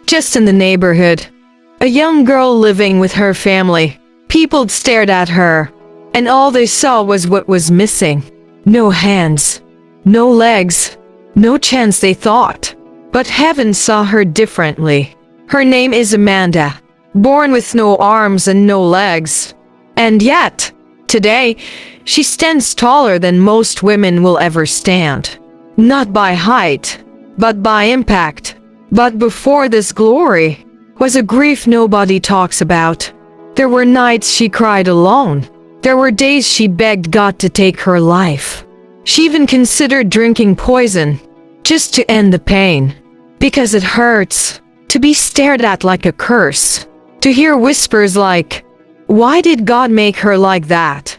just in the neighborhood. A young girl living with her family. People stared at her, and all they saw was what was missing. No hands, no legs, no chance, they thought. But heaven saw her differently. Her name is Amanda, born with no arms and no legs. And yet, today, she stands taller than most women will ever stand. Not by height, but by impact. But before this glory was a grief nobody talks about. There were nights she cried alone. There were days she begged God to take her life. She even considered drinking poison, just to end the pain. Because it hurts to be stared at like a curse. To hear whispers like, "Why did God make her like that?"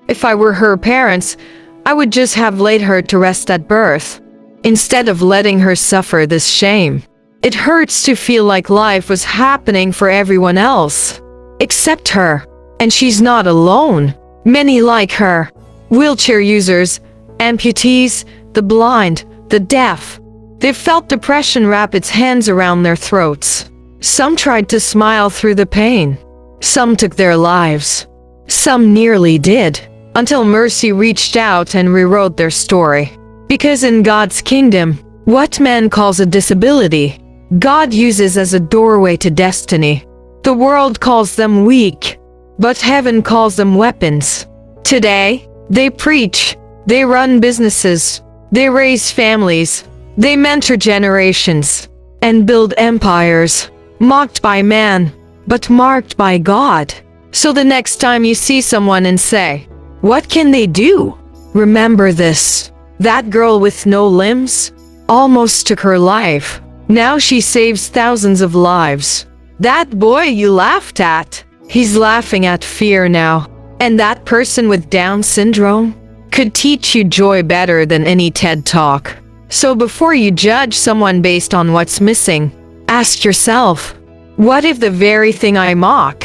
If I were her parents, I would just have laid her to rest at birth, instead of letting her suffer this shame. It hurts to feel like life was happening for everyone else, except her. And she's not alone. Many like her. Wheelchair users, amputees, the blind, the deaf. They've felt depression wrap its hands around their throats. Some tried to smile through the pain. Some took their lives. Some nearly did, until mercy reached out and rewrote their story. Because in God's kingdom, what man calls a disability, God uses as a doorway to destiny. The world calls them weak, but heaven calls them weapons. Today, they preach, they run businesses, they raise families, they mentor generations, and build empires, mocked by man, but marked by God. So the next time you see someone and say, "What can they do?" remember this. That girl with no limbs almost took her life. Now she saves thousands of lives. That boy you laughed at, he's laughing at fear now. And that person with Down syndrome could teach you joy better than any TED Talk. So before you judge someone based on what's missing, ask yourself, what if the very thing I mock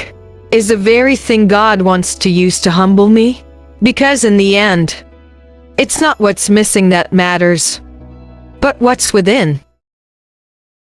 is the very thing God wants to use to humble me? Because in the end, it's not what's missing that matters, but what's within.